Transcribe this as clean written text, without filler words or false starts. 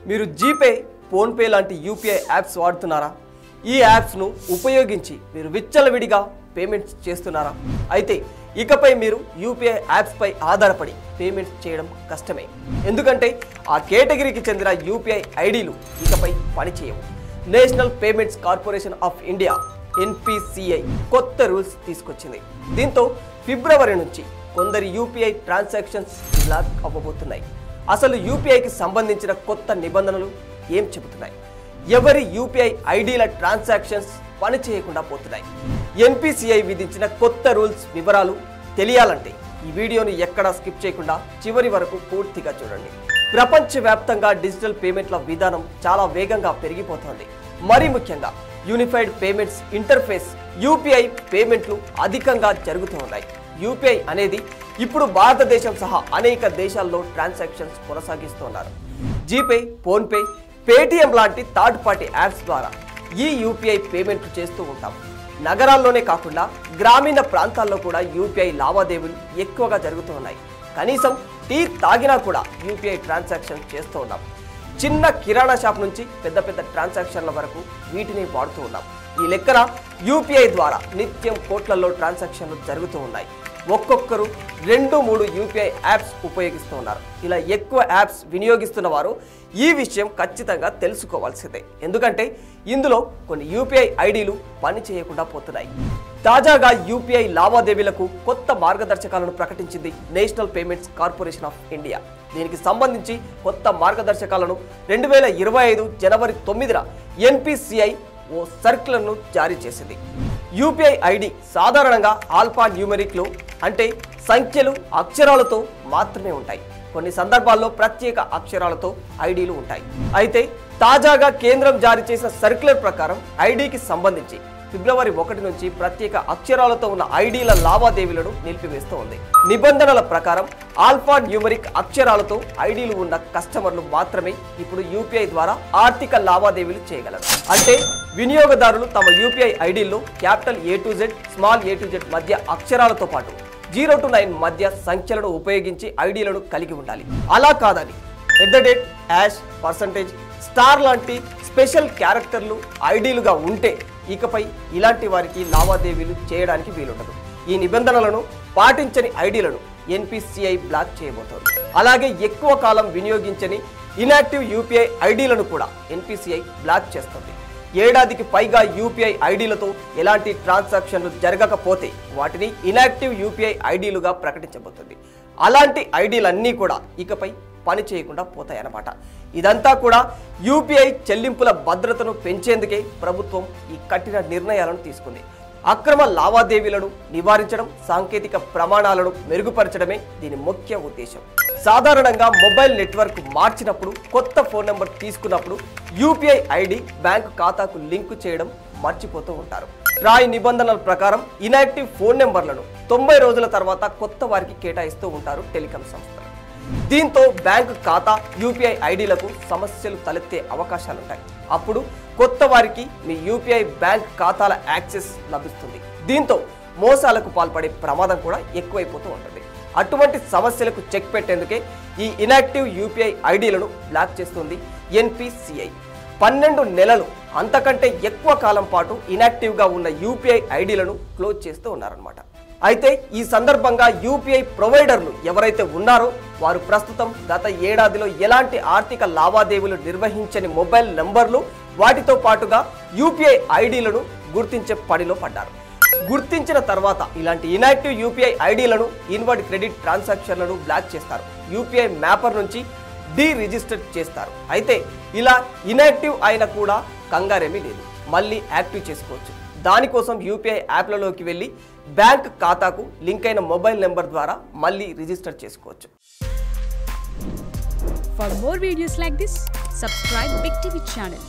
మీరు GPay, PhonePe లాంటి UPI apps వాడుతున్నారా? ఈ యాప్స్ను ఉపయోగించి మీరు విచ్చలవిడిగా పేమెంట్స్ చేస్తున్నారా? అయితే ఇకపై మీరు యూపీఐ యాప్స్పై ఆధారపడి పేమెంట్స్ చేయడం కష్టమే. ఎందుకంటే ఆ కేటగిరీకి చెందిన యూపీఐ ఐడీలు ఇకపై పనిచేయవు. National payments corporation of India NPCI కొత్త రూల్స్ తీసుకొచ్చింది. దీంతో ఫిబ్రవరి నుంచి కొందరి యూపీఐ ట్రాన్సాక్షన్స్ బ్లాక్ అవ్వబోతున్నాయి. అసలు యూపీఐకి సంబంధించిన కొత్త నిబంధనలు ఏం చెబుతున్నాయి? ఎవరి యూపీఐ ఐడీల ట్రాన్సాక్షన్స్ పనిచేయకుండా పోతున్నాయి? NPCI విధించిన కొత్త రూల్స్ వివరాలు తెలియాలంటే ఈ వీడియోని ఎక్కడా స్కిప్ చేయకుండా చివరి వరకు పూర్తిగా చూడండి. ప్రపంచవ్యాప్తంగా డిజిటల్ పేమెంట్ల విధానం చాలా వేగంగా పెరిగిపోతోంది. మరీ ముఖ్యంగా యూనిఫైడ్ పేమెంట్స్ ఇంటర్ఫేస్ యూపీఐ పేమెంట్లు అధికంగా జరుగుతూ ఉన్నాయి. యూపీఐ అనేది ఇప్పుడు భారతదేశం సహా అనేక దేశాల్లో ట్రాన్సాక్షన్స్ కొనసాగిస్తున్నారు. జీపే, ఫోన్పే, పేటిఎం లాంటి థర్డ్ పార్టీ యాప్స్ ద్వారా ఈ యూపీఐ పేమెంట్లు చేస్తూ ఉంటాం. నగరాల్లోనే కాకుండా గ్రామీణ ప్రాంతాల్లో కూడా యూపీఐ లావాదేవీలు ఎక్కువగా జరుగుతూ ఉన్నాయి. కనీసం టీ తాగినా కూడా యూపీఐ ట్రాన్సాక్షన్ చేస్తూ ఉన్నాం. చిన్న కిరాణా షాప్ నుంచి పెద్ద పెద్ద ట్రాన్సాక్షన్ల వరకు వీటిని వాడుతూ ఉన్నాం. ఈ లెక్కన యూపీఐ ద్వారా నిత్యం కోట్లలో ట్రాన్సాక్షన్లు జరుగుతూ ఉన్నాయి. ఒక్కొక్కరు 2-3 యూపీఐ యాప్స్ ఉపయోగిస్తూ ఉన్నారు. ఇలా ఎక్కువ యాప్స్ వినియోగిస్తున్న వారు ఈ విషయం ఖచ్చితంగా తెలుసుకోవాల్సిందే. ఎందుకంటే ఇందులో కొన్ని యూపీఐ ఐడీలు పని చేయకుండా పోతున్నాయి. తాజాగా యూపీఐ లావాదేవీలకు కొత్త మార్గదర్శకాలను ప్రకటించింది national payments corporation of India. దీనికి సంబంధించి కొత్త మార్గదర్శకాలను 2025 జనవరి 9న NPCI ఓ సర్క్యులర్ను జారీ చేసింది. యూపీఐ ఐడి సాధారణంగా ఆల్ఫా న్యూమెరిక్లు అంటే సంఖ్యలు, అక్షరాలతో మాత్రమే ఉంటాయి. కొన్ని సందర్భాల్లో ప్రత్యేక అక్షరాలతో ఐడీలు ఉంటాయి. అయితే తాజాగా కేంద్రం జారీ చేసిన సర్క్యులర్ ప్రకారం ఐడీకి సంబంధించి ఫిబ్రవరి 1 నుంచి ప్రత్యేక అక్షరాలతో ఉన్న ఐడీల లావాదేవీలను నిలిపివేస్తూ ఉంది. నిబంధనల ప్రకారం ఆల్ఫా న్యూమరిక్ అక్షరాలతో ఐడీలు ఉన్న కస్టమర్లు మాత్రమే ఇప్పుడు యూపీఐ ద్వారా ఆర్థిక లావాదేవీలు చేయగలరు. అంటే వినియోగదారులు తమ యూపీఐ ఐడీల్లో capital A to Z, small a to Z మధ్య అక్షరాలతో పాటు 0 to 9 మధ్య సంఖ్యలను ఉపయోగించి ఐడీలను కలిగి ఉండాలి. అలా కాదని #, స్టార్ లాంటి స్పెషల్ క్యారెక్టర్లు ఐడీలుగా ఉంటే ఇకపై ఇలాంటి వారికి లావాదేవీలు చేయడానికి వీలుండదు. ఈ నిబంధనలను పాటించని ఐడీలను NPCI బ్లాక్ చేయబోతోంది. అలాగే ఎక్కువ కాలం వినియోగించని ఇనాక్టివ్ యూపీఐ ఐడీలను కూడా NPCI బ్లాక్ చేస్తుంది. ఏడాదికి పైగా యూపీఐ ఐడీలతో ఎలాంటి ట్రాన్సాక్షన్లు జరగకపోతే వాటిని ఇనాక్టివ్ యూపీఐ ఐడీలుగా ప్రకటించబోతుంది. అలాంటి ఐడీలన్నీ కూడా ఇకపై పని చేయకుండా పోతాయన్నమాట. ఇదంతా కూడా యూపీఐ చెల్లింపుల భద్రతను పెంచేందుకే ప్రభుత్వం ఈ కఠిన నిర్ణయాలను తీసుకుంది. అక్రమ లావాదేవీలను నివారించడం, సాంకేతిక ప్రమాణాలను మెరుగుపరచడమే దీని ముఖ్య ఉద్దేశం. సాధారణంగా మొబైల్ నెట్వర్క్ మార్చినప్పుడు, కొత్త ఫోన్ నెంబర్ తీసుకున్నప్పుడు యూపీఐ ఐడి బ్యాంకు ఖాతాకు లింకు చేయడం మర్చిపోతూ ఉంటారు. రాయి నిబంధనల ప్రకారం ఇనాక్టివ్ ఫోన్ నెంబర్లను 90 రోజుల తర్వాత కొత్త వారికి కేటాయిస్తూ ఉంటారు టెలికాం సంస్థలు. దీంతో బ్యాంకు ఖాతా, యూపీఐ ఐడీలకు సమస్యలు తలెత్తే అవకాశాలుంటాయి. అప్పుడు కొత్త వారికి మీ యూపీఐ బ్యాంక్ ఖాతాల యాక్సెస్ లభిస్తుంది. దీంతో మోసాలకు పాల్పడే ప్రమాదం కూడా ఎక్కువైపోతూ ఉంటుంది. అటువంటి సమస్యలకు చెక్ పెట్టేందుకే ఈ ఇనాక్టివ్ యూపీఐ ఐడీలను బ్లాక్ చేస్తుంది NPCI. 12 నెలలు అంతకంటే ఎక్కువ కాలం పాటు ఇనాక్టివ్గా ఉన్న యూపీఐ ఐడీలను క్లోజ్ చేస్తూ ఉన్నారన్నమాట. అయితే ఈ సందర్భంగా యూపీఐ ప్రొవైడర్లు ఎవరైతే ఉన్నారో వారు ప్రస్తుతం గత ఏడాదిలో ఎలాంటి ఆర్థిక లావాదేవీలు నిర్వహించని మొబైల్ నంబర్లు, వాటితో పాటుగా యూపీఐ ఐడీలను గుర్తించే పనిలో పడ్డారు. గుర్తించిన తర్వాత ఇలాంటి ఇనాక్టివ్ యూపీఐ ఐడీలను ఇన్వర్డ్ క్రెడిట్ ట్రాన్సాక్షన్లను బ్లాక్ చేస్తారు. యూపీఐ మ్యాపర్ నుంచి రిజిస్టర్ చేస్తారు. అయితే ఇలా ఇనాక్టివ్ అయినా కూడా కంగారేమీ లేదు, మళ్ళీ యాక్టివ్ చేసుకోవచ్చు. దానికోసం యూపీఐ యాప్లలోకి వెళ్ళి బ్యాంక్ ఖాతాకు లింక్ అయిన మొబైల్ నెంబర్ ద్వారా మళ్ళీ రిజిస్టర్ చేసుకోవచ్చు. For more videos like this, subscribe Big TV channel.